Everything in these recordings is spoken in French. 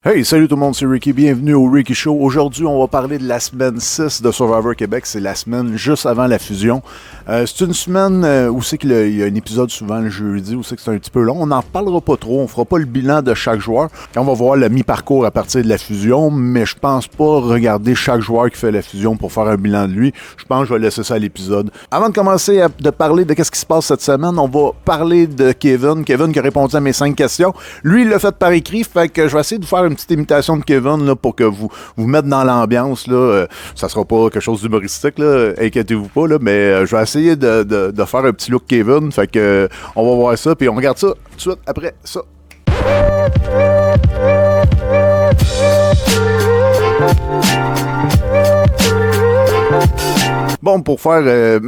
Hey, salut tout le monde, c'est Ricky, bienvenue au Ricky Show. Aujourd'hui, on va parler de la semaine 6 de Survivor Québec, c'est la semaine juste avant la fusion. C'est une semaine où c'est qu'il y a un épisode souvent le jeudi, où c'est que c'est un petit peu long. On n'en parlera pas trop, on fera pas le bilan de chaque joueur. On va voir le mi-parcours à partir de la fusion, mais je pense pas regarder chaque joueur qui fait la fusion pour faire un bilan de lui. Je pense que je vais laisser ça à l'épisode. Avant de commencer de parler de qu'est-ce qui se passe cette semaine, on va parler de Kevin. Kevin qui a répondu à mes 5 questions. Lui, il l'a fait par écrit, fait que je vais essayer de faire une petite imitation de Kevin là, pour que vous mettez dans l'ambiance. Ça sera pas quelque chose d'humoristique, là, inquiétez-vous pas, là, mais je vais essayer de faire un petit look Kevin. Fait que on va voir ça, puis on regarde ça tout de suite après ça. Bon, pour faire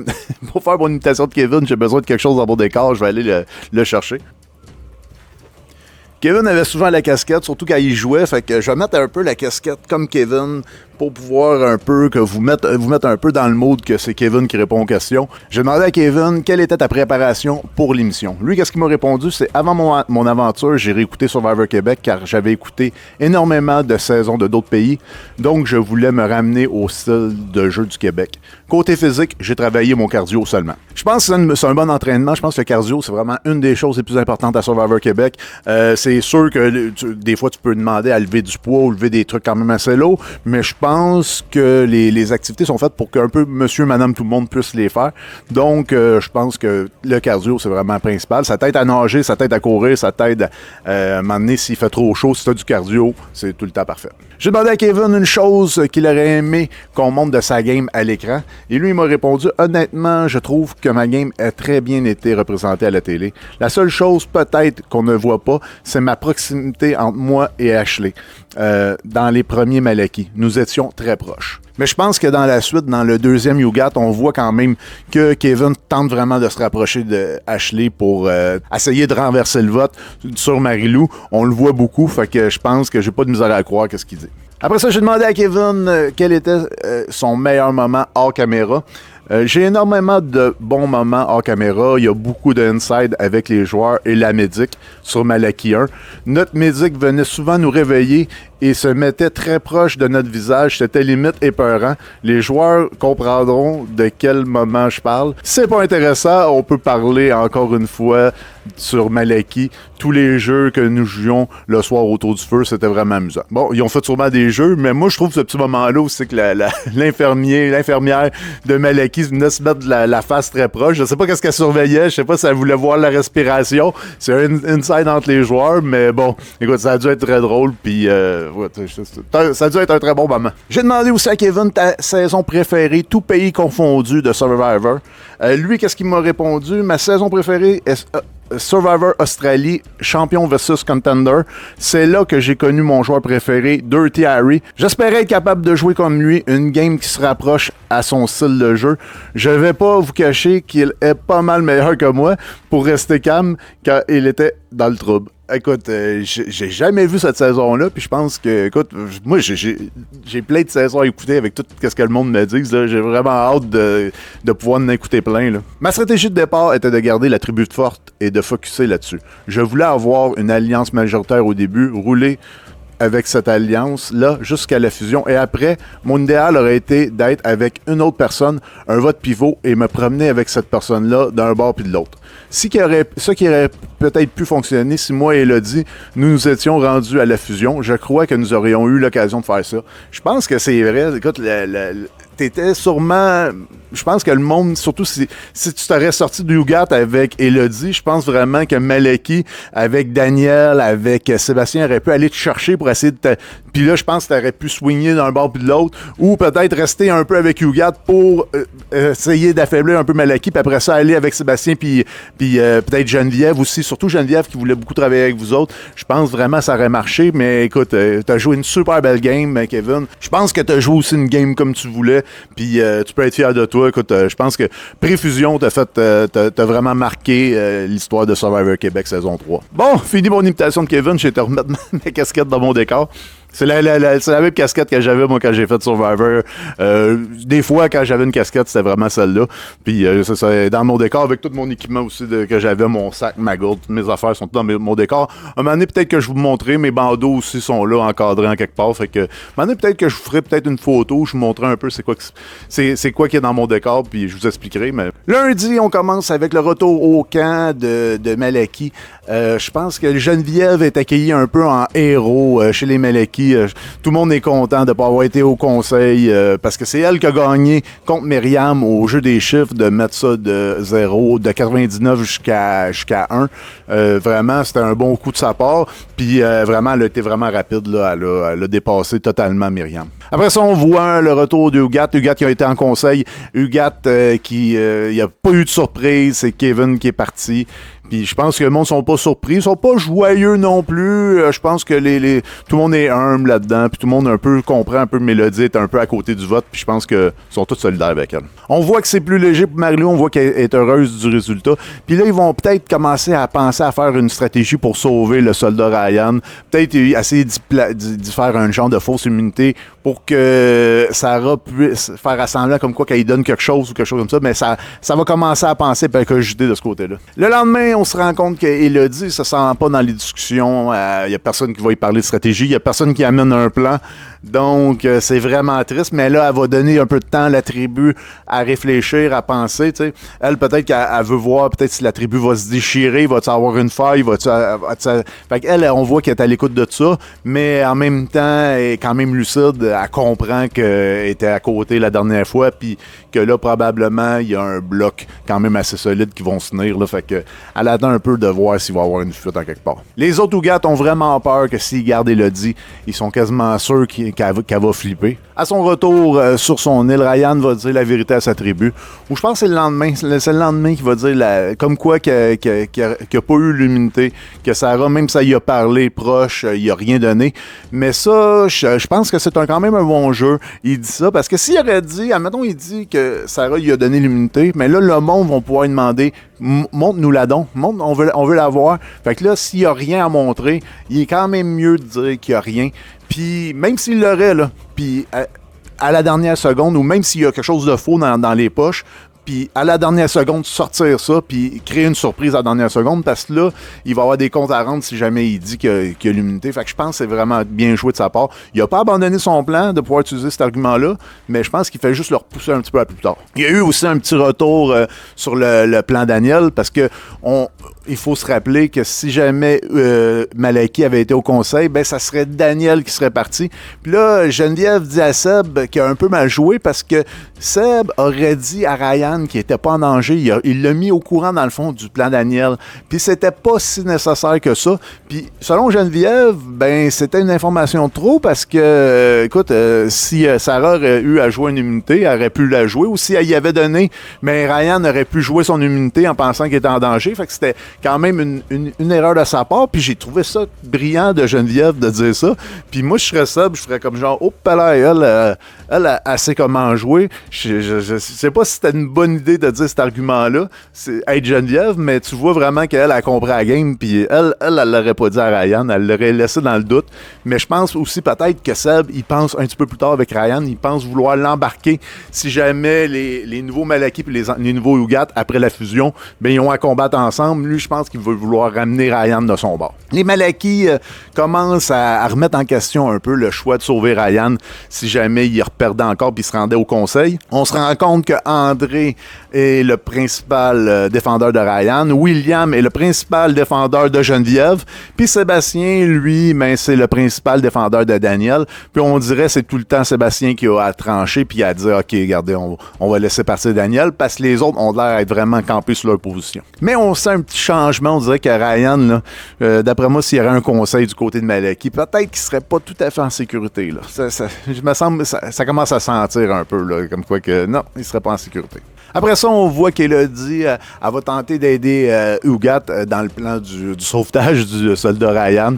mon imitation de Kevin, j'ai besoin de quelque chose dans mon décor. Je vais aller le chercher. Kevin avait souvent la casquette, surtout quand il jouait, fait que je vais mettre un peu la casquette comme Kevin pour pouvoir un peu que vous mettre un peu dans le mood que c'est Kevin qui répond aux questions. J'ai demandé à Kevin quelle était ta préparation pour l'émission. Lui, qu'est-ce qu'il m'a répondu? C'est avant mon aventure, j'ai réécouté Survivor Québec car j'avais écouté énormément de saisons de d'autres pays, donc je voulais me ramener au style de jeu du Québec. Côté physique, j'ai travaillé mon cardio seulement. Je pense que c'est un bon entraînement. Je pense que le cardio, c'est vraiment une des choses les plus importantes à Survivor Québec. C'est sûr que des fois, tu peux demander à lever du poids ou lever des trucs quand même assez lourds, mais je pense que les activités sont faites pour qu'un peu monsieur, madame, tout le monde puisse les faire. Donc, je pense que le cardio, c'est vraiment principal. Ça t'aide à nager, ça t'aide à courir, ça t'aide à un moment donné, s'il fait trop chaud, si tu as du cardio, c'est tout le temps parfait. J'ai demandé à Kevin une chose qu'il aurait aimé qu'on montre de sa game à l'écran. Et lui, il m'a répondu, honnêtement, je trouve que ma game a très bien été représentée à la télé. La seule chose peut-être qu'on ne voit pas, c'est ma proximité entre moi et Ashley. Dans les premiers Malaki, nous étions très proches. Mais je pense que dans la suite, dans le deuxième YouGat, on voit quand même que Kevin tente vraiment de se rapprocher de Ashley pour essayer de renverser le vote sur Marie-Lou. On le voit beaucoup, fait que je pense que j'ai pas de misère à croire ce qu'il dit. Après ça, j'ai demandé à Kevin quel était son meilleur moment hors caméra. J'ai énormément de bons moments hors caméra. Il y a beaucoup d'inside avec les joueurs et la médic sur Malaki 1. Notre médic venait souvent nous réveiller et se mettait très proche de notre visage. C'était limite épeurant. Les joueurs comprendront de quel moment je parle. Si c'est pas intéressant, on peut parler encore une fois sur Malaki. Tous les jeux que nous jouions le soir autour du feu, c'était vraiment amusant. Bon, ils ont fait sûrement des jeux, mais moi, je trouve ce petit moment-là où c'est que l'infirmière de Malaki venait se mettre la face très proche. Je sais pas qu'est-ce qu'elle surveillait. Je sais pas si elle voulait voir la respiration. C'est un inside entre les joueurs, mais bon, écoute, ça a dû être très drôle, puis ça a dû être un très bon moment. J'ai demandé aussi à Kevin ta saison préférée, tout pays confondu, de Survivor. Lui, qu'est-ce qu'il m'a répondu? Ma saison préférée est Survivor Australie, champion versus contender. C'est là que j'ai connu mon joueur préféré, Dirty Harry. J'espérais être capable de jouer comme lui, une game qui se rapproche à son style de jeu. Je vais pas vous cacher qu'il est pas mal meilleur que moi pour rester calme quand il était dans le trouble. Écoute, j'ai jamais vu cette saison-là, puis je pense que, écoute, moi, j'ai plein de saisons à écouter avec tout ce que le monde me dit. Là. J'ai vraiment hâte de pouvoir en écouter plein. Là. Ma stratégie de départ était de garder la tribu forte et de focusser là-dessus. Je voulais avoir une alliance majoritaire au début, rouler avec cette alliance-là jusqu'à la fusion. Et après, mon idéal aurait été d'être avec une autre personne, un vote pivot, et me promener avec cette personne-là d'un bord puis de l'autre. Ce qui aurait peut-être pu fonctionner si moi et Elodie, nous étions rendus à la fusion, je crois que nous aurions eu l'occasion de faire ça. Je pense que c'est vrai. Écoute, t'étais sûrement... Je pense que le monde, surtout si tu t'aurais sorti de YouGat avec Elodie, je pense vraiment que Malaki, avec Daniel, avec Sébastien, aurait pu aller te chercher pour essayer de te... Puis là, je pense que t'aurais pu swinger d'un bord puis de l'autre, ou peut-être rester un peu avec YouGat pour essayer d'affaiblir un peu Malaki, puis après ça, aller avec Sébastien, puis peut-être Geneviève aussi, surtout Geneviève qui voulait beaucoup travailler avec vous autres. Je pense vraiment que ça aurait marché, mais écoute, t'as joué une super belle game, Kevin. Je pense que t'as joué aussi une game comme tu voulais, puis tu peux être fier de toi. Écoute, je pense que Préfusion t'as vraiment marqué l'histoire de Survivor Québec saison 3. Bon, fini mon imitation de Kevin, j'ai été remettre ma casquette dans mon décor. C'est la même casquette que j'avais, moi, quand j'ai fait Survivor. Des fois, quand j'avais une casquette, c'était vraiment celle-là. Puis, c'est dans mon décor, avec tout mon équipement aussi que j'avais, mon sac, ma gourde, toutes mes affaires sont dans mon décor. Un moment donné, peut-être que je vous montrerai, mes bandeaux aussi sont là, encadrés en quelque part. Fait que, un moment donné, peut-être que je vous ferai peut-être une photo, je vous montrerai un peu c'est quoi qui est dans mon décor, puis je vous expliquerai. Mais lundi, on commence avec le retour au camp de Malaki. Je pense que Geneviève est accueillie un peu en héros chez les Malaki. Tout le monde est content de ne pas avoir été au conseil parce que c'est elle qui a gagné contre Myriam au jeu des chiffres de mettre ça de 0, de 99 jusqu'à 1. Vraiment, c'était un bon coup de sa part. Puis vraiment, elle a été vraiment rapide. Là. Elle a dépassé totalement Myriam. Après ça, on voit le retour de Huguette. Huguette qui a été en conseil. Huguette il n'y a pas eu de surprise. C'est Kevin qui est parti. Puis je pense que le monde ne sont pas surpris. Ils sont pas joyeux non plus. Je pense que tout le monde est humble là-dedans. Puis tout le monde un peu comprend un peu Mélodie, est un peu à côté du vote. Puis je pense qu'ils sont tous solidaires avec elle. On voit que c'est plus léger pour Marie-Lou. On voit qu'elle est heureuse du résultat. Puis là, ils vont peut-être commencer à penser à faire une stratégie pour sauver le soldat Ryan. Peut-être essayer d'y faire un genre de fausse immunité pour que Sarah puisse faire assembler comme quoi qu'elle donne quelque chose ou quelque chose comme ça. Mais ça va commencer à penser et à cogiter de ce côté-là. Le lendemain, on se rend compte qu'Élodie ne se sent pas dans les discussions. Il n'y a personne qui va y parler de stratégie. Il n'y a personne qui amène un plan. Donc, c'est vraiment triste. Mais là, elle va donner un peu de temps à la tribu à réfléchir, à penser. T'sais. Elle, peut-être qu'elle veut voir peut-être si la tribu va se déchirer, va-tu avoir une faille, Fait qu'elle, on voit qu'elle est à l'écoute de ça. Mais en même temps, elle est quand même lucide. Elle comprend qu'elle était à côté la dernière fois. Puis que là, probablement, il y a un bloc quand même assez solide qui vont se tenir. Là, fait que elle attend un peu de voir s'il va y avoir une fuite en quelque part. Les autres Ougattes ont vraiment peur que s'ils gardent Élodie, ils sont quasiment sûrs qu'elle va flipper. À son retour sur son île, Ryan va dire la vérité à sa tribu. Ou je pense que c'est le lendemain. C'est le lendemain qu'il va dire comme quoi qu'il n'a pas eu l'immunité, que Sarah, même ça y a parlé proche, il a rien donné. Mais ça, je pense que c'est quand même un bon jeu. Il dit ça parce que s'il aurait dit, admettons, il dit que Sarah lui a donné l'immunité, mais là, le monde va pouvoir lui demander montre-nous la don. On veut la voir. Fait que là, s'il n'y a rien à montrer, il est quand même mieux de dire qu'il n'y a rien. Puis, même s'il l'aurait, là, puis à la dernière seconde, ou même s'il y a quelque chose de faux dans les poches, puis à la dernière seconde, sortir ça, puis créer une surprise à la dernière seconde, parce que là, il va avoir des comptes à rendre si jamais il dit qu'il y a l'immunité. Fait que je pense que c'est vraiment bien joué de sa part. Il n'a pas abandonné son plan de pouvoir utiliser cet argument-là, mais je pense qu'il fait juste le repousser un petit peu à plus tard. Il y a eu aussi un petit retour sur le plan Daniel, parce que il faut se rappeler que si jamais Malaki avait été au conseil, ben ça serait Daniel qui serait parti. Puis là, Geneviève dit à Seb qu'il a un peu mal joué parce que Seb aurait dit à Ryan qu'il était pas en danger. Il l'a mis au courant, dans le fond, du plan Daniel. Puis c'était pas si nécessaire que ça. Puis selon Geneviève, ben c'était une information de trop parce que, écoute, si Sarah aurait eu à jouer une immunité, elle aurait pu la jouer. Ou si elle y avait donné, mais Ryan aurait pu jouer son immunité en pensant qu'il était en danger. Fait que c'était quand même une erreur de sa part. Puis j'ai trouvé ça brillant de Geneviève de dire ça. Puis moi, je serais Seb, je ferais comme genre, oh, elle sait comment jouer. Je sais pas si c'était une bonne idée de dire cet argument-là, c'est être Geneviève, mais tu vois vraiment qu'elle a compris la game, puis elle l'aurait pas dit à Ryan, elle l'aurait laissé dans le doute. Mais je pense aussi peut-être que Seb, il pense un petit peu plus tard avec Ryan, il pense vouloir l'embarquer si jamais les nouveaux Malaki et les nouveaux Ougat, après la fusion, ben ils ont à combattre ensemble. Lui, je pense qu'il veut vouloir ramener Ryan de son bord. Les Malaki commencent à remettre en question un peu le choix de sauver Ryan si jamais il reperdait encore puis il se rendait au conseil. On se rend compte que André est le principal défendeur de Ryan, William est le principal défendeur de Geneviève, puis Sébastien, lui, ben, c'est le principal défendeur de Daniel. Puis on dirait c'est tout le temps Sébastien qui a à trancher puis à dire « Ok, regardez, on va laisser passer Daniel » parce que les autres ont l'air d'être vraiment campés sur leur position. Mais on sent un petit changement, on dirait que Ryan, là, d'après moi, s'il y aurait un conseil du côté de Malaki, peut-être qu'il serait pas tout à fait en sécurité. Là. Je me semble ça commence à sentir un peu, là, comme quoi que non, il serait pas en sécurité. Après ça, on voit qu'Elodie, elle va tenter d'aider Ugat dans le plan du sauvetage du soldat Ryan.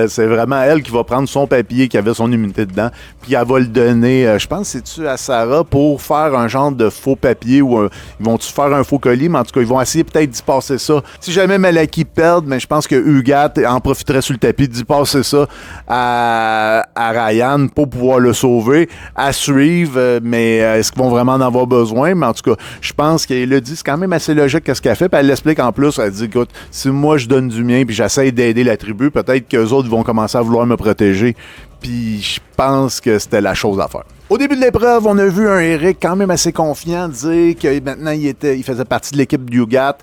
C'est vraiment elle qui va prendre son papier qui avait son immunité dedans, puis elle va le donner, je pense, c'est-tu à Sarah, pour faire un genre de faux papier ou ils vont-tu faire un faux colis, mais en tout cas, ils vont essayer peut-être d'y passer ça. Si jamais Malaki perd, mais je pense que Ugat en profiterait sur le tapis d'y passer ça à Ryan pour pouvoir le sauver, à suivre, mais est-ce qu'ils vont vraiment en avoir besoin? Mais en tout cas, je pense qu'elle dit, c'est quand même assez logique qu'est-ce qu'elle fait, puis elle l'explique en plus, elle dit, écoute, si moi je donne du mien, puis j'essaie d'aider la tribu, peut-être qu'eux autres vont commencer à vouloir me protéger, puis je pense que c'était la chose à faire. Au début de l'épreuve, on a vu un Eric quand même assez confiant dire que maintenant il faisait partie de l'équipe d'Ugat,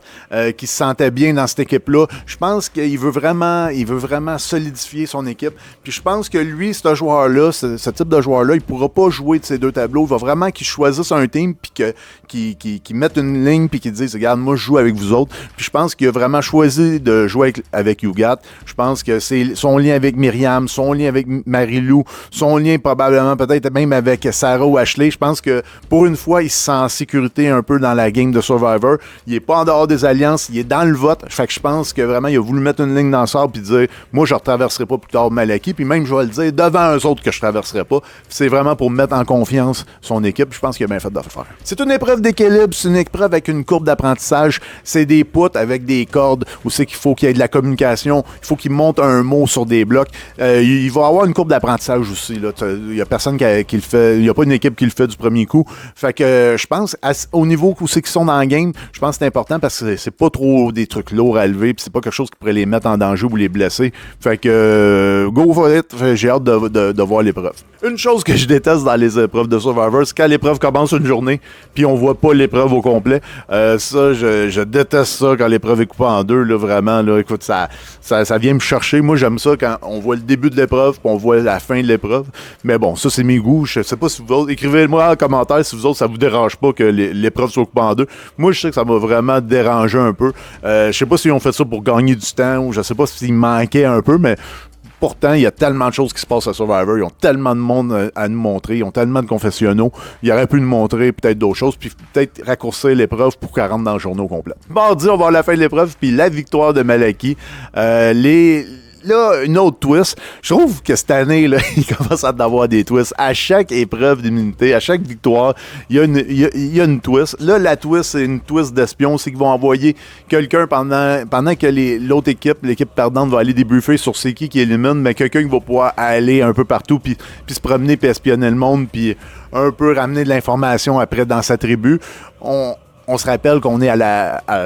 qu'il se sentait bien dans cette équipe-là. Je pense qu'il veut vraiment solidifier son équipe. Puis je pense que lui, ce joueur-là, ce type de joueur-là, il pourra pas jouer de ces deux tableaux. Il va vraiment qu'il choisisse un team puis qu'il mette une ligne puis qu'il dise, regarde, moi je joue avec vous autres. Puis je pense qu'il a vraiment choisi de jouer avec Ugat. Je pense que c'est son lien avec Myriam, son lien avec Marie-Lou, son lien probablement peut-être même avec Sarah ou Ashley. Je pense que pour une fois, il se sent en sécurité un peu dans la game de Survivor. Il est pas en dehors des alliances, il est dans le vote. Fait que je pense que vraiment, il a voulu mettre une ligne dans le sable puis dire, moi, je ne retraverserai pas plus tard Malaki. Puis même, je vais le dire devant eux autres que je ne traverserai pas. C'est vraiment pour mettre en confiance son équipe. Je pense qu'il a bien fait de le faire. C'est une épreuve d'équilibre, c'est une épreuve avec une courbe d'apprentissage. C'est des poutres avec des cordes où c'est qu'il faut qu'il y ait de la communication. Il faut qu'il monte un mot sur des blocs. Il va avoir une courbe d'apprentissage aussi. Il n'y a personne qui le fait. Il n'y a pas une équipe qui le fait du premier coup. Fait que je pense, au niveau où c'est qu'ils sont dans le game, je pense que c'est important parce que c'est pas trop des trucs lourds à lever, puis c'est pas quelque chose qui pourrait les mettre en danger ou les blesser. Fait que go for it. J'ai hâte de voir l'épreuve. Une chose que je déteste dans les épreuves de Survivor, c'est quand l'épreuve commence une journée, puis on voit pas l'épreuve au complet. Ça, je déteste ça quand l'épreuve est coupée en deux, là, vraiment. Là, écoute, ça vient me chercher. Moi, j'aime ça quand on voit le début de l'épreuve, puis on voit la fin de l'épreuve. Mais bon, ça, c'est mes goûts. Je sais pas si vous autres, écrivez-moi en commentaire si vous autres, ça vous dérange pas que l'épreuve soit coupée en deux. Moi, je sais que ça m'a vraiment dérangé un peu. Je sais pas s'ils ont fait ça pour gagner du temps ou je sais pas s'il manquait un peu, mais pourtant, il y a tellement de choses qui se passent à Survivor. Ils ont tellement de monde à nous montrer. Ils ont tellement de confessionnaux. Ils auraient pu nous montrer peut-être d'autres choses, puis peut-être raccourcir l'épreuve pour qu'elle rentre dans le journal complet. Mardi, on va avoir la fin de l'épreuve, puis la victoire de Malaki. Là, une autre twist. Je trouve que cette année, là, il commence à avoir des twists. À chaque épreuve d'immunité, à chaque victoire, il y a une twist. Là, la twist, c'est une twist d'espion. C'est qu'ils vont envoyer quelqu'un pendant que l'autre équipe, l'équipe perdante, va aller débriefer sur c'est qui élimine, mais quelqu'un qui va pouvoir aller un peu partout puis se promener puis espionner le monde puis un peu ramener de l'information après dans sa tribu. On se rappelle qu'on est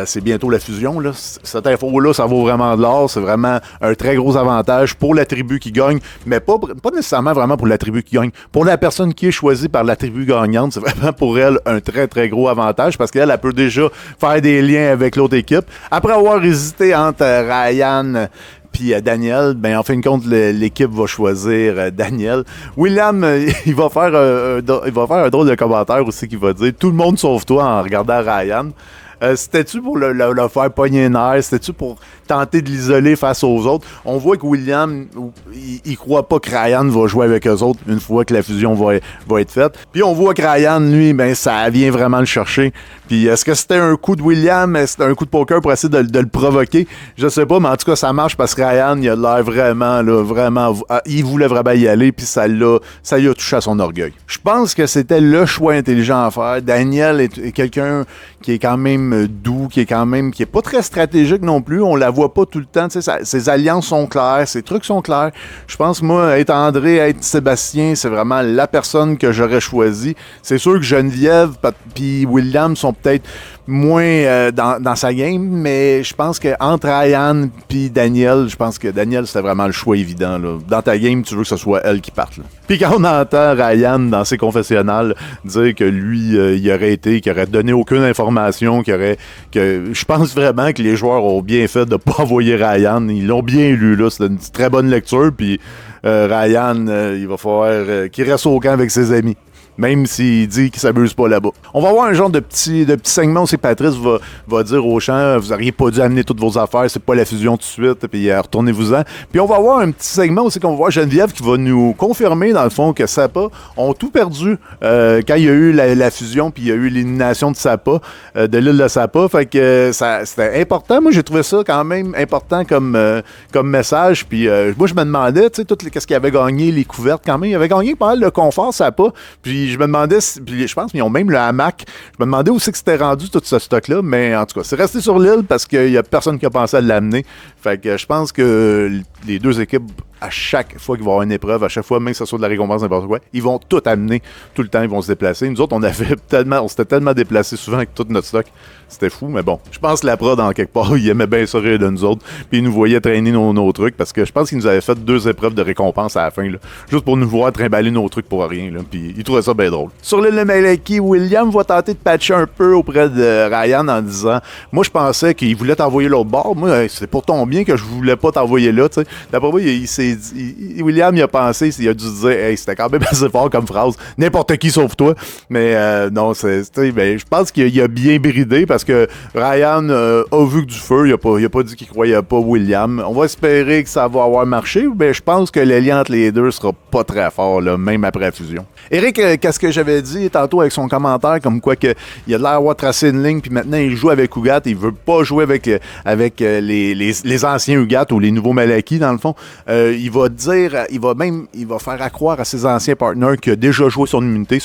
c'est bientôt la fusion, là. Cette info-là, ça vaut vraiment de l'or. C'est vraiment un très gros avantage pour la tribu qui gagne, mais pas nécessairement vraiment pour la tribu qui gagne. Pour la personne qui est choisie par la tribu gagnante, c'est vraiment pour elle un très, très gros avantage parce qu'elle peut déjà faire des liens avec l'autre équipe. Après avoir hésité entre Ryan puis Daniel, ben en fin de compte, l'équipe va choisir Daniel. William, il va faire un drôle de commentaire aussi qui va dire « Tout le monde sauf toi » en regardant Ryan. C'était-tu pour le faire pogner nerf? C'était-tu pour tenter de l'isoler face aux autres? On voit que William, il croit pas que Ryan va jouer avec eux autres une fois que la fusion va être faite. Puis on voit que Ryan, lui, ben ça vient vraiment le chercher. Puis est-ce que c'était un coup de William? Est-ce que c'était un coup de poker pour essayer de le provoquer? Je sais pas, mais en tout cas, ça marche parce que Ryan, il a l'air vraiment, il voulait vraiment y aller, puis ça lui a touché à son orgueil. Je pense que c'était le choix intelligent à faire. Daniel est quelqu'un qui est quand même doux, qui est pas très stratégique non plus. On la voit pas tout le temps. Ses alliances sont claires, ses trucs sont clairs. Je pense, moi, être André, être Sébastien, c'est vraiment la personne que j'aurais choisi. C'est sûr que Geneviève puis William sont peut-être moins dans sa game, mais je pense qu'entre Ryan puis Daniel, je pense que Daniel, c'était vraiment le choix évident. Là. Dans ta game, tu veux que ce soit elle qui parte. Là. Puis quand on entend Ryan dans ses confessionnals dire que lui, qu'il aurait donné aucune information, que je pense vraiment que les joueurs ont bien fait de pas envoyer Ryan. Ils l'ont bien lu, là. C'est une très bonne lecture, puis Ryan, il va falloir qu'il reste au camp avec ses amis. même s'il dit qu'il s'amuse pas là-bas. On va avoir un genre de petit segment où c'est Patrice va dire aux gens, vous n'auriez pas dû amener toutes vos affaires, c'est pas la fusion tout de suite, puis retournez-vous-en. Puis on va avoir un petit segment aussi qu'on va voir Geneviève qui va nous confirmer, dans le fond, que Sapa ont tout perdu quand il y a eu la fusion, puis il y a eu l'élimination de Sapa, de l'île de Sapa. Fait que c'était important. Moi, j'ai trouvé ça quand même important comme message. Puis moi, je me demandais, tu sais, qu'est-ce qu'il avait gagné, les couvertes quand même. Il avait gagné pas mal de confort, Sapa. Puis je me demandais, puis je pense qu'ils ont même le hamac. Je me demandais où c'est que c'était rendu tout ce stock-là. Mais en tout cas, c'est resté sur l'île parce qu'il y a personne qui a pensé à l'amener. Fait que je pense que les deux équipes, à chaque fois qu'il va y avoir une épreuve, à chaque fois, même que ce soit de la récompense, n'importe quoi, ils vont tout amener, tout le temps, ils vont se déplacer. Nous autres, on s'était tellement déplacés souvent avec tout notre stock. C'était fou, mais bon. Je pense que la prod, en quelque part, il aimait bien ça rire de nous autres, puis il nous voyait traîner nos trucs, parce que je pense qu'il nous avait fait 2 épreuves de récompense à la fin, là, juste pour nous voir trimballer nos trucs pour rien, là, puis il trouvait ça bien drôle. Sur l'île de Malaki, William va tenter de patcher un peu auprès de Ryan en disant, moi, je pensais qu'il voulait t'envoyer l'autre bord. Moi, c'est pour ton bien que je voulais pas t'envoyer là, tu sais. D'après moi, William, il a pensé, il a dû se dire, hey, c'était quand même assez fort comme phrase. N'importe qui sauf toi. Mais non, je pense qu'il a bien bridé parce que Ryan a vu que du feu. Il a pas dit qu'il croyait pas William. On va espérer que ça va avoir marché, mais je pense que le lien entre les deux sera pas très fort, là, même après la fusion. Eric, qu'est-ce que j'avais dit tantôt avec son commentaire, comme quoi que il a l'air d'avoir tracé une ligne, puis maintenant il joue avec Ugat. Il veut pas jouer avec les anciens Ugat ou les nouveaux Malaki, dans le fond. Il va dire, il va faire accroire à ses anciens partenaires qu'il a déjà joué son immunité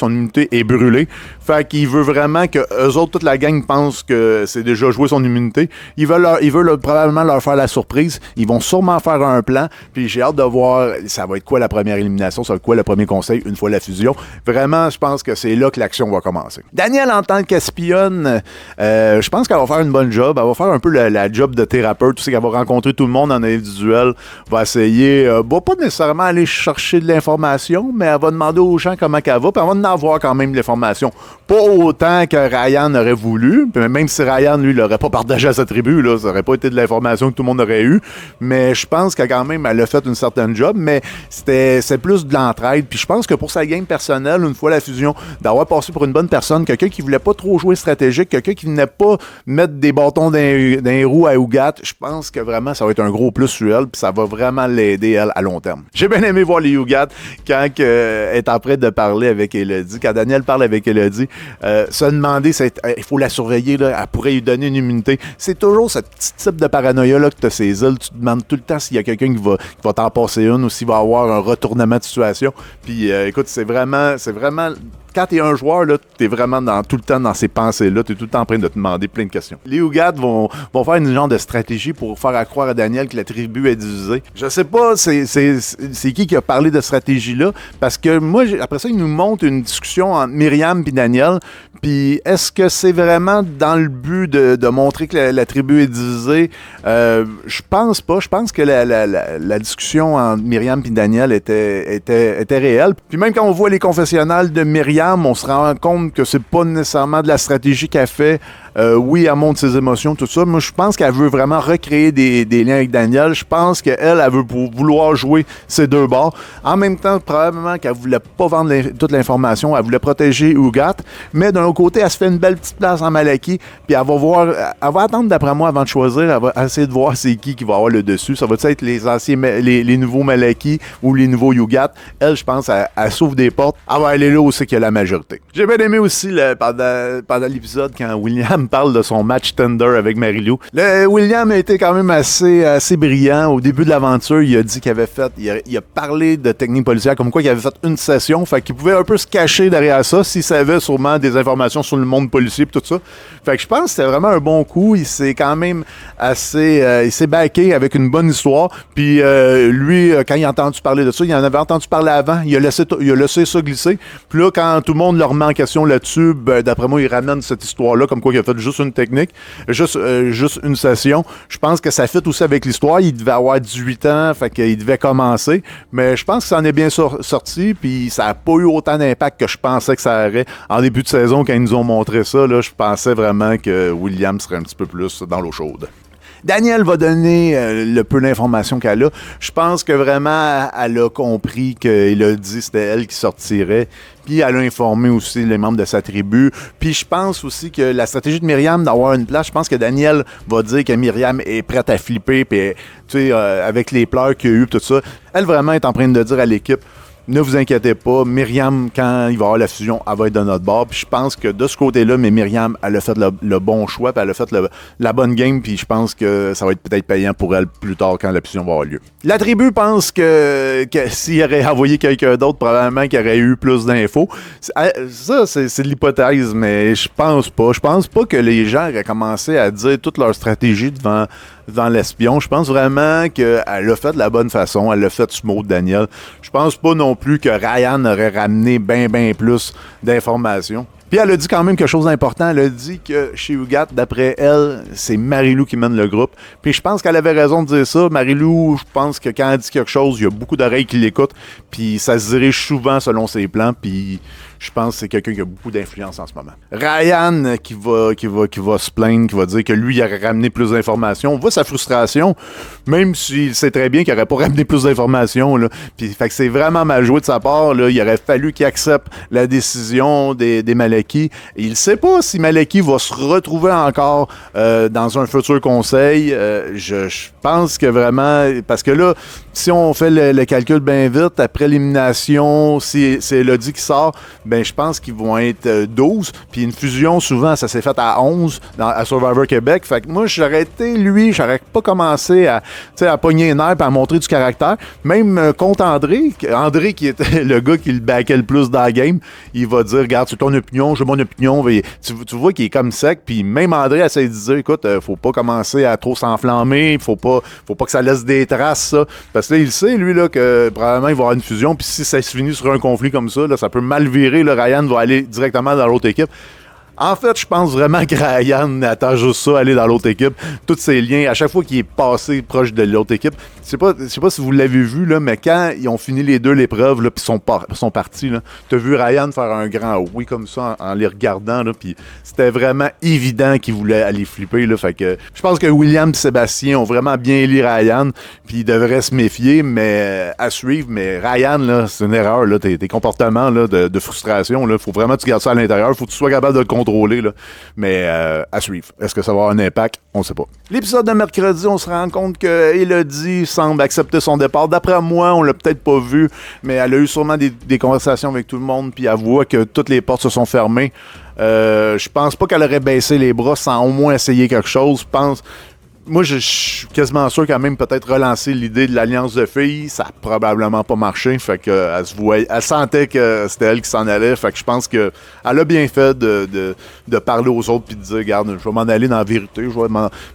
est brûlée. Fait qu'il veut vraiment que eux autres, toute la gang pense que c'est déjà joué son immunité. Il veut probablement leur faire la surprise. Ils vont sûrement faire un plan, puis j'ai hâte de voir ça va être quoi la première élimination, ça va être quoi le premier conseil une fois la fusion. Vraiment, je pense que c'est là que l'action va commencer. Daniel, en tant qu'espionne, je pense qu'elle va faire une bonne job. Elle va faire un peu la job de thérapeute. Tu sais qu'elle va rencontrer tout le monde en individuel, va essayer, va pas nécessairement aller chercher de l'information, mais elle va demander aux gens comment qu'elle va, puis elle va en avoir quand même de l'information. Pas autant que Ryan aurait voulu, même si Ryan, lui, l'aurait pas partagé à sa tribu, là, ça aurait pas été de l'information que tout le monde aurait eu, mais je pense qu'elle quand même, elle a fait une certaine job, mais c'est plus de l'entraide, puis je pense que pour sa game personnelle, une fois la fusion, d'avoir passé pour une bonne personne, quelqu'un qui voulait pas trop jouer stratégique, quelqu'un qui venait pas mettre des bâtons dans les roues à Ugat, je pense que vraiment, ça va être un gros plus sur elle, puis ça va vraiment l'aider, elle, à long terme. J'ai bien aimé voir les Ugat quand elle est en train de parler avec Elodie, quand Daniel parle avec Elodie, se demander, il faut la surveiller, là, elle pourrait lui donner une immunité. C'est toujours ce petit type de paranoïa là, que tu as ces îles, tu te demandes tout le temps s'il y a quelqu'un qui va t'en passer une ou s'il va avoir un retournement de situation. Puis écoute, c'est vraiment quand t'es un joueur, là, t'es vraiment tout le temps dans ces pensées-là, t'es tout le temps en train de te demander plein de questions. Les Ugat vont faire une genre de stratégie pour faire accroire à Daniel que la tribu est divisée. Je sais pas c'est qui a parlé de stratégie-là, parce que moi, après ça, il nous montre une discussion entre Myriam et Daniel, puis est-ce que c'est vraiment dans le but de montrer que la tribu est divisée? Je pense pas. Je pense que la discussion entre Myriam et Daniel était réelle. Puis même quand on voit les confessionnals de Myriam, on se rend compte que c'est pas nécessairement de la stratégie qu'elle fait. Oui, elle montre ses émotions, tout ça. Moi, je pense qu'elle veut vraiment recréer des liens avec Daniel. Je pense qu'elle veut vouloir jouer ces deux bords. En même temps, probablement qu'elle voulait pas vendre toute l'information. Elle voulait protéger Ugat. Mais d'un autre côté, elle se fait une belle petite place en Malaki. Puis elle va attendre, d'après moi, avant de choisir. Elle va essayer de voir c'est qui va avoir le dessus. Ça va être les nouveaux Malaki ou les nouveaux Ugat. Elle, je pense, elle s'ouvre des portes. Elle va aller là où c'est qu'il y a la majorité. J'ai bien aimé aussi pendant l'épisode quand William parle de son match Tender avec Marilou. William a été quand même assez brillant. Au début de l'aventure, il a dit qu'il avait fait... Il a parlé de technique policière, comme quoi il avait fait une session. Fait qu'il pouvait un peu se cacher derrière ça s'il savait sûrement des informations sur le monde policier et tout ça. Fait que je pense que c'était vraiment un bon coup. Il s'est quand même il s'est backé avec une bonne histoire. Puis lui, quand il a entendu parler de ça, il en avait entendu parler avant. Il a laissé ça glisser. Puis là, quand tout le monde le remet en question là-dessus, d'après moi, il ramène cette histoire-là, comme quoi il a fait juste une technique, juste une session. Je pense que ça fit aussi avec l'histoire. Il devait avoir 18 ans, fait qu'il devait commencer. Mais je pense que ça en est bien sorti, puis ça n'a pas eu autant d'impact que je pensais que ça aurait. En début de saison, quand ils nous ont montré ça, là, je pensais vraiment que William serait un petit peu plus dans l'eau chaude. Danielle va donner le peu d'informations qu'elle a. Je pense que vraiment, elle a compris qu'Élodie, c'était elle qui sortirait. Puis elle a informé aussi les membres de sa tribu. Puis je pense aussi que la stratégie de Myriam d'avoir une place, je pense que Danielle va dire que Myriam est prête à flipper. Puis tu sais, avec les pleurs qu'il y a eu, tout ça, elle vraiment est en train de dire à l'équipe, ne vous inquiétez pas, Myriam, quand il va y avoir la fusion, elle va être de notre bord. Puis je pense que de ce côté-là, mais Myriam, elle a fait le bon choix, puis elle a fait la bonne game, puis je pense que ça va être peut-être payant pour elle plus tard quand la fusion va avoir lieu. La tribu pense que s'il aurait envoyé quelqu'un d'autre, probablement qu'il aurait eu plus d'infos. Ça, c'est de l'hypothèse, mais je pense pas. Je pense pas que les gens auraient commencé à dire toute leur stratégie devant l'espion. Je pense vraiment qu'elle l'a fait de la bonne façon. Elle l'a fait smooth, Daniel. Je pense pas non plus que Ryan aurait ramené bien plus d'informations. Puis elle a dit quand même quelque chose d'important. Elle a dit que chez Ugat, d'après elle, c'est Marie-Lou qui mène le groupe. Puis je pense qu'elle avait raison de dire ça. Marie-Lou, je pense que quand elle dit quelque chose, il y a beaucoup d'oreilles qui l'écoutent. Puis ça se dirige souvent selon ses plans. Puis je pense que c'est quelqu'un qui a beaucoup d'influence en ce moment. Ryan qui va se plaindre, qui va dire que lui, il aurait ramené plus d'informations. On voit sa frustration, même s'il sait très bien qu'il n'aurait pas ramené plus d'informations. Là. Puis fait que c'est vraiment mal joué de sa part. Là. Il aurait fallu qu'il accepte la décision des Malekith. Il ne sait pas si Malekith va se retrouver encore dans un futur conseil. Je pense que vraiment... Parce que là, si on fait le calcul bien vite, après l'élimination, si c'est Élodie qui sort, ben je pense qu'ils vont être 12. Puis une fusion, souvent, ça s'est fait à 11 à Survivor Québec. Fait que moi, j'aurais été lui, j'aurais pas commencé à pogner les nerfs et à montrer du caractère. Même contre André qui était le gars qui le backait le plus dans la game, il va dire, regarde, c'est ton opinion, j'ai mon opinion. Tu vois qu'il est comme sec. Puis même André essaie de dire, écoute, faut pas commencer à trop s'enflammer, faut pas que ça laisse des traces, ça. Parce que là, il sait, lui, là, que probablement il va y avoir une fusion. Puis si ça se finit sur un conflit comme ça, là, ça peut mal virer. Là, Ryan va aller directement dans l'autre équipe. En fait, je pense vraiment que Ryan attend juste ça, aller dans l'autre équipe. Tous ses liens, à chaque fois qu'il est passé proche de l'autre équipe. Je sais pas si vous l'avez vu, là, mais quand ils ont fini les deux l'épreuve, puis sont partis, t'as vu Ryan faire un grand oui comme ça en les regardant, puis c'était vraiment évident qu'il voulait aller flipper. Là, fait que je pense que William et Sébastien ont vraiment bien lu Ryan, puis ils devraient se méfier, mais à suivre. Mais Ryan, là, c'est une erreur, là, tes comportements là, de frustration, là, faut vraiment que tu gardes ça à l'intérieur, faut que tu sois capable de le contrôler. Là. Mais à suivre. Est-ce que ça va avoir un impact? On ne sait pas. L'épisode de mercredi, on se rend compte que Élodie semble accepter son départ. D'après moi, on l'a peut-être pas vu, mais elle a eu sûrement des conversations avec tout le monde, puis elle voit que toutes les portes se sont fermées. Je pense pas qu'elle aurait baissé les bras sans au moins essayer quelque chose. Moi, je suis quasiment sûr qu'elle a même peut-être relancé l'idée de l'alliance de filles. Ça a probablement pas marché. Fait que elle sentait que c'était elle qui s'en allait. Fait que je pense qu'elle a bien fait de parler aux autres puis de dire, regarde, je vais m'en aller dans la vérité.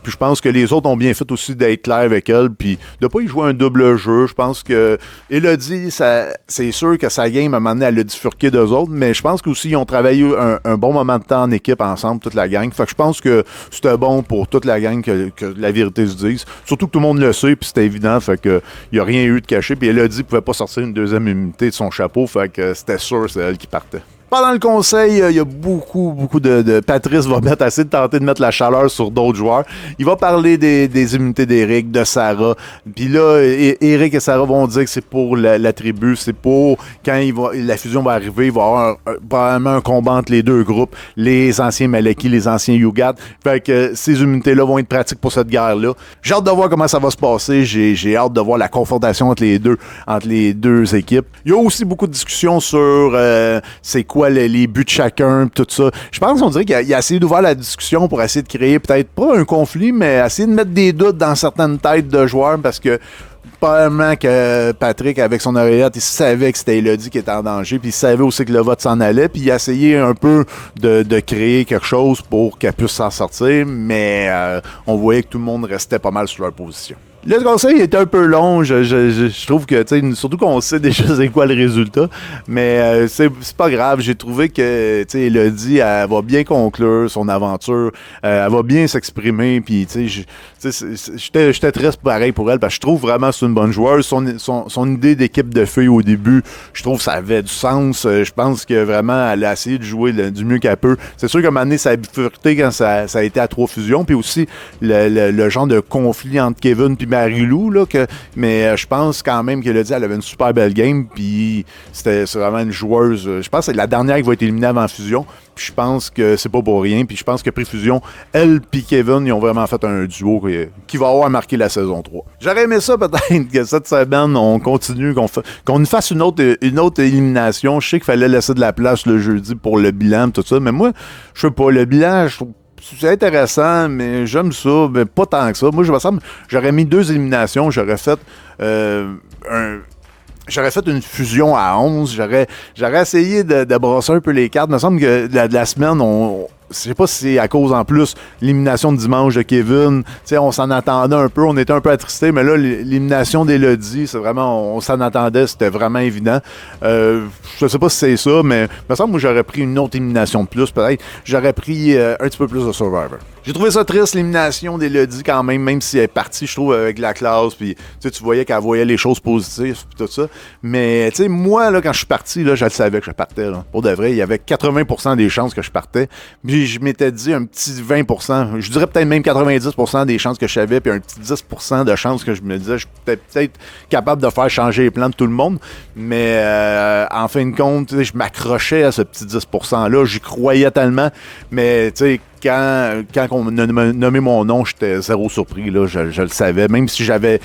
Puis je pense que les autres ont bien fait aussi d'être clairs avec elle puis de pas y jouer un double jeu. Je pense que Élodie, c'est sûr que sa game, à un moment donné, elle a bifurqué d'eux autres, mais je pense qu'aussi, ils ont travaillé un bon moment de temps en équipe ensemble, toute la gang. Fait que je pense que c'était bon pour toute la gang que la vérité se dise. Surtout que tout le monde le sait, puis c'était évident, fait que il n'y a rien eu de caché. Puis Élodie ne pouvait pas sortir une deuxième immunité de son chapeau, fait que c'était sûr, c'est elle qui partait. Pendant le conseil, il y a beaucoup de... Patrice va essayer de tenter de mettre la chaleur sur d'autres joueurs. Il va parler des immunités d'Éric, de Sarah. Puis là, Éric et Sarah vont dire que c'est pour la tribu. C'est pour quand la fusion va arriver, il va y avoir probablement un combat entre les deux groupes. Les anciens Malekith, les anciens Ugat. Fait que ces immunités-là vont être pratiques pour cette guerre-là. J'ai hâte de voir comment ça va se passer. J'ai hâte de voir la confrontation entre les deux équipes. Il y a aussi beaucoup de discussions sur c'est quoi les buts de chacun, tout ça. Je pense qu'on dirait qu'il a essayé d'ouvrir la discussion pour essayer de créer peut-être pas un conflit, mais essayer de mettre des doutes dans certaines têtes de joueurs parce que probablement que Patrick, avec son oreillette, il savait que c'était Élodie qui était en danger, puis il savait aussi que le vote s'en allait, puis il a essayé un peu de créer quelque chose pour qu'elle puisse s'en sortir, mais on voyait que tout le monde restait pas mal sur leur position. Le conseil était un peu long. Je trouve que, surtout qu'on sait déjà c'est quoi le résultat, mais c'est pas grave. J'ai trouvé que, Elodie, elle va bien conclure son aventure, elle va bien s'exprimer, puis, j'étais triste pareil pour elle, parce que je trouve vraiment que c'est une bonne joueuse. Son idée d'équipe de filles au début, je trouve que ça avait du sens. Je pense que vraiment, elle a essayé de jouer du mieux qu'elle peut. C'est sûr qu'à un moment donné, ça a bifurqué quand ça a été à 3 fusions, puis aussi le genre de conflit entre Kevin puis Marie-Lou, mais je pense quand même qu'elle a dit elle avait une super belle game, puis c'est vraiment une joueuse. Je pense que c'est la dernière qui va être éliminée avant fusion, puis je pense que c'est pas pour rien, puis je pense que pré-fusion, elle puis Kevin, ils ont vraiment fait un duo qui va avoir marqué la saison 3. J'aurais aimé ça peut-être que cette semaine, on continue, qu'on nous fasse une autre élimination. Je sais qu'il fallait laisser de la place le jeudi pour le bilan, tout ça, mais moi, je sais pas, le bilan, je trouve c'est intéressant, mais j'aime ça, mais pas tant que ça. Moi, je me semble, j'aurais mis 2 éliminations, j'aurais fait une fusion à 11, j'aurais essayé de brosser un peu les cartes. Il me semble que de la semaine, je sais pas si c'est à cause, en plus, l'élimination de dimanche de Kevin. On s'en attendait un peu, on était un peu attristés, mais là, l'élimination d'Elodie, c'est vraiment, on s'en attendait, c'était vraiment évident. Je sais pas si c'est ça, mais il me semble que j'aurais pris une autre élimination de plus, peut-être. J'aurais pris un petit peu plus de Survivor. J'ai trouvé ça triste, l'élimination d'Elodie, quand même si elle est partie, je trouve, avec la classe, puis tu voyais qu'elle voyait les choses positives, puis tout ça. Mais, moi, là, quand je suis parti, là, je le savais que je partais, là. Pour de vrai, il y avait 80% des chances que je partais. Puis je m'étais dit un petit 20%, je dirais peut-être même 90% des chances que je savais, puis un petit 10% de chances que je me disais, je suis peut-être capable de faire changer les plans de tout le monde. Mais en fin de compte, je m'accrochais à ce petit 10%-là, j'y croyais tellement, mais tu sais, quand on m'a nommé mon nom, j'étais zéro surpris, là, je le savais, même si j'avais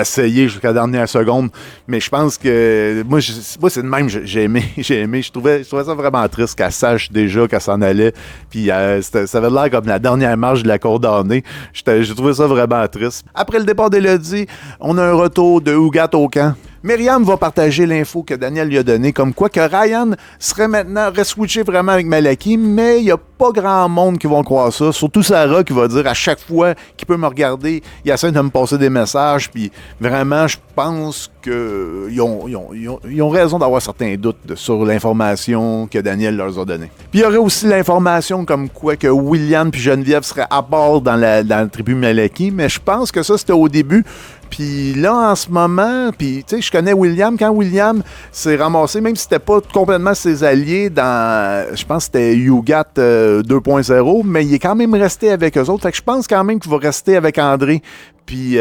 essayé jusqu'à la dernière seconde, mais je pense que moi c'est de même, j'ai aimé, je trouvais ça vraiment triste qu'elle sache déjà qu'elle s'en allait, puis ça avait l'air comme la dernière marche de la condamnée. J'ai trouvé ça vraiment triste. Après le départ d'Elodie, on a un retour de Ougat au camp. Myriam va partager l'info que Daniel lui a donnée, comme quoi que Ryan serait maintenant reswitché vraiment avec Malaki, mais il n'y a pas grand monde qui vont croire ça. Surtout Sarah qui va dire à chaque fois qu'il peut me regarder, il essaie de me passer des messages, puis vraiment, je pense qu'ils ont raison d'avoir certains doutes sur l'information que Daniel leur a donnée. Puis il y aurait aussi l'information comme quoi que William puis Geneviève seraient à bord dans la tribu Malaki, mais je pense que ça, c'était au début. Puis là, en ce moment, puis tu sais, je connais William. Quand William s'est ramassé, même si c'était pas complètement ses alliés dans, je pense que c'était YouGat 2.0, mais il est quand même resté avec eux autres. Fait que je pense quand même qu'il va rester avec André. Puis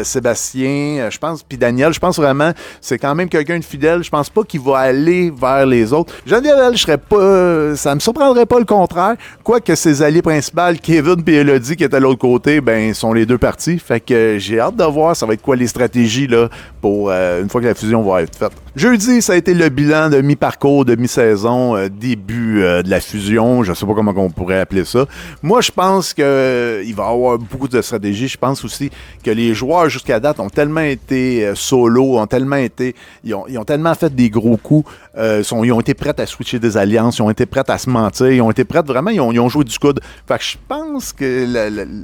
Sébastien, je pense, puis Daniel, je pense vraiment, c'est quand même quelqu'un de fidèle. Je pense pas qu'il va aller vers les autres. Geneviève, elle, je serais pas, ça me surprendrait pas le contraire. Quoique ses alliés principaux, Kevin et Elodie, qui étaient à l'autre côté, ben, sont les deux partis. Fait que j'ai hâte de voir, ça va être quoi les stratégies, là, pour une fois que la fusion va être faite. Jeudi, ça a été le bilan de mi-parcours, de mi-saison, début de la fusion. Je sais pas comment on pourrait appeler ça. Moi, je pense qu'il va y avoir beaucoup de stratégies. Je pense aussi que les joueurs jusqu'à date ont tellement été solo, ils ont tellement fait des gros coups, ils ont été prêts à switcher des alliances, ils ont été prêts à se mentir, ils ont été prêts vraiment, ils ont joué du coude. Fait que je pense que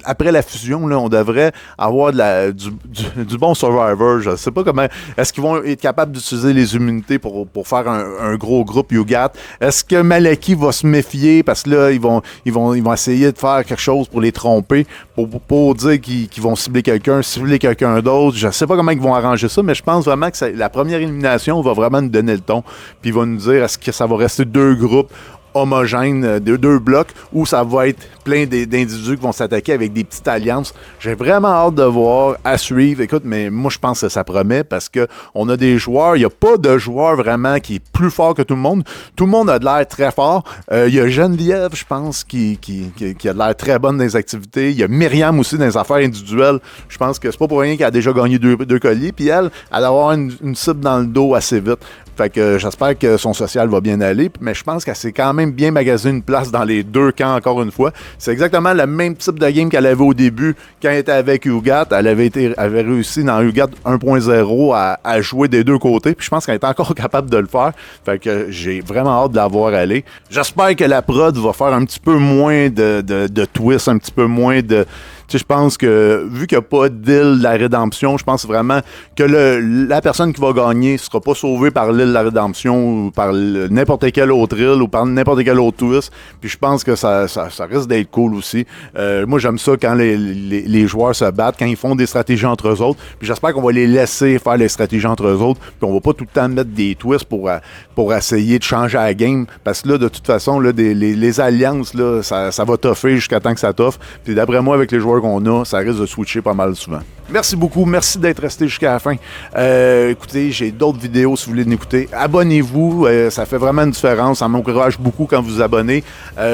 après la fusion, là, on devrait avoir du bon Survivor. Je ne sais pas comment. Est-ce qu'ils vont être capables d'utiliser les immunités pour faire un gros groupe YouGat? Est-ce que Malaki va se méfier parce que là, ils vont essayer de faire quelque chose pour les tromper, pour dire qu'ils vont cibler quelqu'un d'autre? Je ne sais pas comment ils vont arranger ça, mais je pense vraiment que la première élimination va vraiment nous donner le ton. Puis il va nous dire est-ce que ça va rester 2 groupes homogène, deux blocs, où ça va être plein d'individus qui vont s'attaquer avec des petites alliances. J'ai vraiment hâte de voir, à suivre. Écoute, mais moi, je pense que ça promet parce que on a des joueurs, il n'y a pas de joueur vraiment qui est plus fort que tout le monde. Tout le monde a de l'air très fort. Il y a Geneviève, je pense, qui a de l'air très bonne dans les activités. Il y a Myriam aussi dans les affaires individuelles. Je pense que c'est pas pour rien qu'elle a déjà gagné deux colliers. Puis elle va avoir une cible dans le dos assez vite. Fait que j'espère que son social va bien aller, mais je pense qu'elle s'est quand même bien magasiné une place dans les 2 camps encore une fois. C'est exactement le même type de game qu'elle avait au début quand elle était avec YouGat. Elle avait réussi dans YouGat 1.0 à jouer des 2 côtés, puis je pense qu'elle est encore capable de le faire. Fait que j'ai vraiment hâte de la voir aller. J'espère que la prod va faire un petit peu moins de twist, un petit peu moins de... sais, je pense que, vu qu'il n'y a pas d'île de la rédemption, je pense vraiment que la personne qui va gagner ne sera pas sauvée par l'île de la rédemption ou par n'importe quelle autre île ou par n'importe quel autre twist. Puis je pense que ça risque d'être cool aussi. Moi, j'aime ça quand les joueurs se battent, quand ils font des stratégies entre eux autres. Puis j'espère qu'on va les laisser faire les stratégies entre eux autres. Puis on va pas tout le temps mettre des twists pour essayer de changer la game. Parce que là, de toute façon, là, les alliances, là, ça va toffer jusqu'à temps que ça toffe. Puis d'après moi, avec les joueurs qu'on a, ça risque de switcher pas mal souvent. Merci beaucoup. Merci d'être resté jusqu'à la fin. Écoutez, j'ai d'autres vidéos si vous voulez l'écouter. Abonnez-vous. Ça fait vraiment une différence. Ça m'encourage beaucoup quand vous vous abonnez.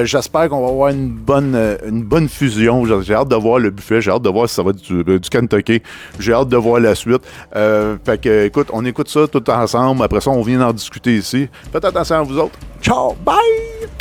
J'espère qu'on va avoir une bonne fusion. J'ai hâte de voir le buffet. J'ai hâte de voir si ça va être du Kentucky. J'ai hâte de voir la suite. Fait que, écoute, on écoute ça tout ensemble. Après ça, on vient en discuter ici. Faites attention à vous autres. Ciao! Bye!